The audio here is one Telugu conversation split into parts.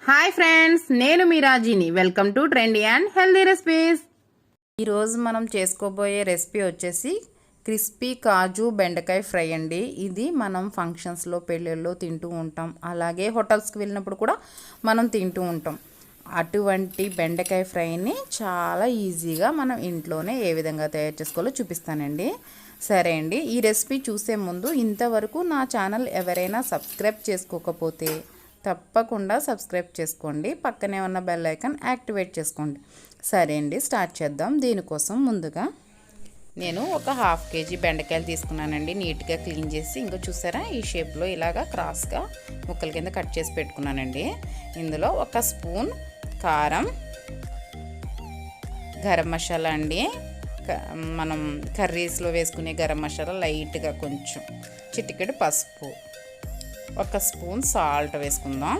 హాయ్ ఫ్రెండ్స్, నేను మీ Rajini. Welcome to trendy and healthy recipes. ఈరోజు మనం చేసుకోబోయే రెసిపీ వచ్చేసి క్రిస్పీ కాజు బెండకాయ ఫ్రై అండి. ఇది మనం ఫంక్షన్స్లో, పెళ్ళిళ్ళలో తింటూ ఉంటాం. అలాగే హోటల్స్కి వెళ్ళినప్పుడు కూడా మనం తింటూ ఉంటాం. అటువంటి బెండకాయ ఫ్రైని చాలా ఈజీగా మనం ఇంట్లోనే ఏ విధంగా తయారు చేసుకోవాలో చూపిస్తానండి. సరే అండి, ఈ రెసిపీ చూసే ముందు ఇంతవరకు నా ఛానల్ ఎవరైనా సబ్స్క్రైబ్ చేసుకోకపోతే తప్పకుండా సబ్స్క్రైబ్ చేసుకోండి. పక్కనే ఉన్న బెల్ ఐకాన్ యాక్టివేట్ చేసుకోండి. సరే అండి, స్టార్ట్ చేద్దాం. దీనికోసం ముందుగా నేను ఒక 1/2 kg బెండకాయలు తీసుకున్నానండి. నీట్గా క్లీన్ చేసి, ఇంకో చూసారా ఈ షేప్లో ఇలాగా క్రాస్గా ముక్కల కింద కట్ చేసి పెట్టుకున్నానండి. ఇందులో 1 స్పూన్ కారం, గరం మసాలా అండి, మనం కర్రీస్లో వేసుకునే గరం మసాలా లైట్గా, కొంచెం చిటికెడు పసుపు, 1 స్పూన్ సాల్ట్ వేసుకుందాం.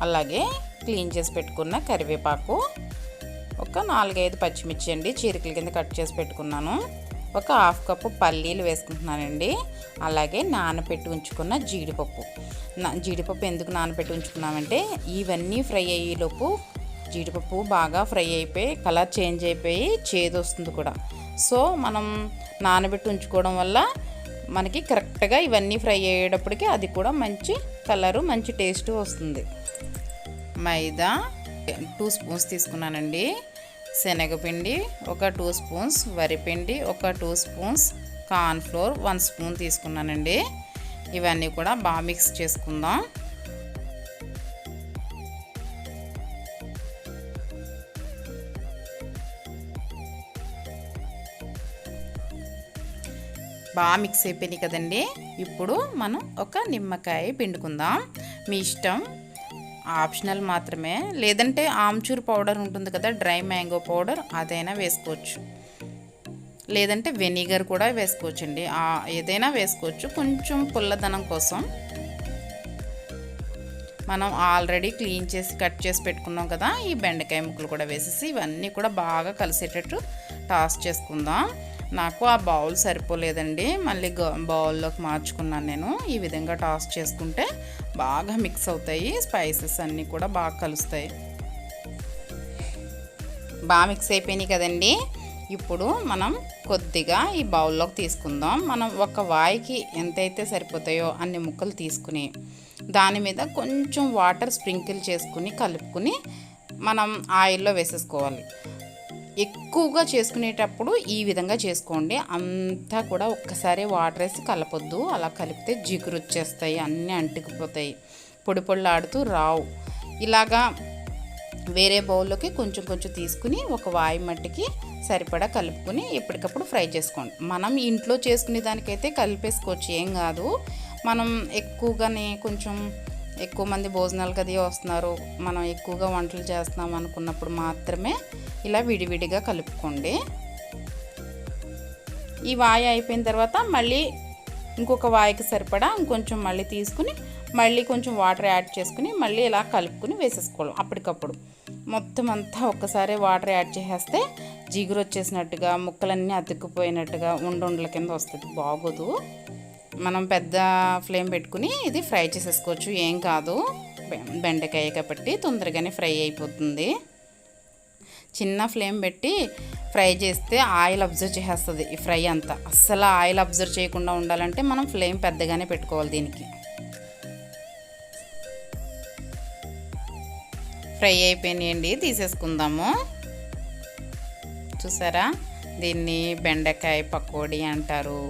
అలాగే క్లీన్ చేసి పెట్టుకున్న కరివేపాకు, ఒక 4-5 పచ్చిమిర్చి అండి చీరికల కింద కట్ చేసి పెట్టుకున్నాను. ఒక 1/2 కప్పు పల్లీలు వేసుకుంటున్నానండి. అలాగే నానబెట్టి ఉంచుకున్న జీడిపప్పు. జీడిపప్పు ఎందుకు నానబెట్టి ఉంచుకున్నామంటే ఇవన్నీ ఫ్రై అయ్యేలోపు జీడిపప్పు బాగా ఫ్రై అయిపోయి కలర్ చేంజ్ అయిపోయి చేదు వస్తుంది కూడా. సో మనం నానబెట్టి ఉంచుకోవడం వల్ల మనకి కరెక్ట్గా ఇవన్నీ ఫ్రై అయ్యేటప్పటికి అది కూడా మంచి కలరు, మంచి టేస్ట్ వస్తుంది. మైదా 2 స్పూన్స్ తీసుకున్నానండి. శనగపిండి ఒక 2 స్పూన్స్, వరిపిండి ఒక 2 స్పూన్స్, కార్న్ఫ్లోర్ 1 స్పూన్ తీసుకున్నానండి. ఇవన్నీ కూడా బాగా మిక్స్ చేసుకుందాం. బాగా మిక్స్ అయిపోయినాయి కదండి. ఇప్పుడు మనం ఒక నిమ్మకాయ పిండుకుందాం. మీ ఇష్టం, ఆప్షనల్ మాత్రమే. లేదంటే ఆమ్చూర్ పౌడర్ ఉంటుంది కదా, డ్రై మ్యాంగో పౌడర్, అదైనా వేసుకోవచ్చు. లేదంటే వెనిగర్ కూడా వేసుకోవచ్చండి. ఏదైనా వేసుకోవచ్చు, కొంచెం పుల్లదనం కోసం. మనం ఆల్రెడీ క్లీన్ చేసి కట్ చేసి పెట్టుకున్నాం కదా, ఈ బెండకాయ ముక్కలు కూడా వేసేసి ఇవన్నీ కూడా బాగా కలిసేటట్టు టాస్ చేసుకుందాం. నాకు ఆ బౌల్ సరిపోలేదండి, మళ్ళీ బౌల్లోకి మార్చుకున్నాను నేను. ఈ విధంగా టాస్ చేసుకుంటే బాగా మిక్స్ అవుతాయి, స్పైసెస్ అన్నీ కూడా బాగా కలుస్తాయి. బాగా మిక్స్ అయిపోయినాయి కదండి. ఇప్పుడు మనం కొద్దిగా ఈ బౌల్లోకి తీసుకుందాం. మనం ఒక వాయికి ఎంతైతే సరిపోతాయో అన్ని ముక్కలు తీసుకుని దాని మీద కొంచెం వాటర్ స్ప్రింకిల్ చేసుకుని కలుపుకుని మనం ఆయిల్లో వేసేసుకోవాలి. ఎక్కువగా చేసుకునేటప్పుడు ఈ విధంగా చేసుకోండి. అంతా కూడా ఒక్కసారి వాటర్ వేసి కలపొద్దు. అలా కలిపితే జిగురు వచ్చేస్తాయి, అన్నీ అంటుకుపోతాయి, పొడి పొడిలాడుతూ రావు. ఇలాగా వేరే బౌల్లోకి కొంచెం కొంచెం తీసుకుని ఒక వాయి మట్టికి సరిపడా కలుపుకొని ఎప్పటికప్పుడు ఫ్రై చేసుకోండి. మనం ఇంట్లో చేసుకునే దానికైతే కలిపేసుకోవచ్చు, ఏం కాదు. మనం ఎక్కువగానే కొంచెం ఎక్కువ మంది భోజనాలకు అది వస్తున్నారు, మనం ఎక్కువగా వంటలు చేస్తున్నాం అనుకున్నప్పుడు మాత్రమే ఇలా విడివిడిగా కలుపుకోండి. ఈ వాయి అయిపోయిన తర్వాత మళ్ళీ ఇంకొక వాయికి సరిపడా ఇంకొంచెం మళ్ళీ తీసుకుని మళ్ళీ కొంచెం వాటర్ యాడ్ చేసుకుని మళ్ళీ ఇలా కలుపుకుని వేసేసుకోవాలి. అప్పటికప్పుడు మొత్తం అంతా ఒక్కసారి వాటర్ యాడ్ చేసేస్తే జిగురు వచ్చేసినట్టుగా, ముక్కలన్నీ అతుక్కుపోయినట్టుగా ఉండల కింద వస్తుంది, బాగోదు. మనం పెద్ద ఫ్లేమ్ పెట్టుకుని ఇది ఫ్రై చేసేసుకోవచ్చు, ఏం కాదు. బెండకాయ కాబట్టి తొందరగానే ఫ్రై అయిపోతుంది. చిన్న ఫ్లేమ్ పెట్టి ఫ్రై చేస్తే ఆయిల్ అబ్జర్వ్ చేసేస్తుంది ఈ ఫ్రై అంతా. అస్సలు ఆయిల్ అబ్జర్వ్ చేయకుండా ఉండాలంటే మనం ఫ్లేమ్ పెద్దగానే పెట్టుకోవాలి. దీనికి ఫ్రై అయిపోయినాయండి, తీసేసుకుందాము. చూసారా, దీన్ని బెండకాయ పకోడీ అంటారు,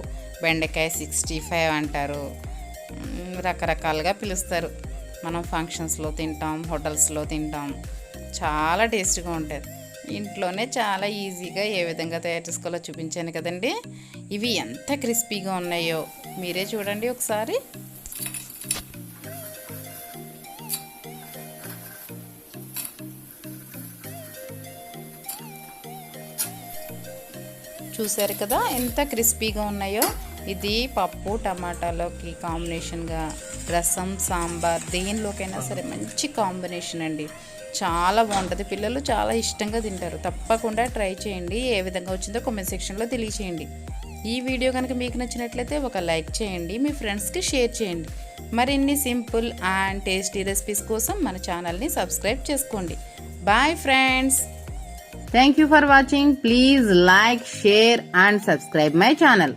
బెండకాయ 65 అంటారు, రకరకాలుగా పిలుస్తారు. మనం ఫంక్షన్స్లో తింటాం, హోటల్స్లో తింటాం. చాలా టేస్ట్గా ఉంటుంది. ఇంట్లోనే చాలా ఈజీగా ఏ విధంగా తయారు చేసుకోవాలో చూపించాను కదండి. ఇవి ఎంత క్రిస్పీగా ఉన్నాయో మీరే చూడండి ఒకసారి. చూసారు కదా ఎంత క్రిస్పీగా ఉన్నాయో. ఇది పప్పు టమాటాలోకి కాంబినేషన్గా, రసం, సాంబార్, దేనిలోకైనా సరే మంచి కాంబినేషన్ అండి. చాలా బాగుంటుంది, పిల్లలు చాలా ఇష్టంగా తింటారు. తప్పకుండా ట్రై చేయండి. ఏ విధంగా వచ్చిందో కామెంట్ సెక్షన్లో తెలియచేయండి. ఈ వీడియో కనుక మీకు నచ్చినట్లయితే ఒక లైక్ చేయండి, మీ ఫ్రెండ్స్కి షేర్ చేయండి. మరిన్ని సింపుల్ అండ్ టేస్టీ రెసిపీస్ కోసం మన ఛానల్ని సబ్స్క్రైబ్ చేసుకోండి. Bye friends. Thank you for watching. Please like, share and subscribe my channel.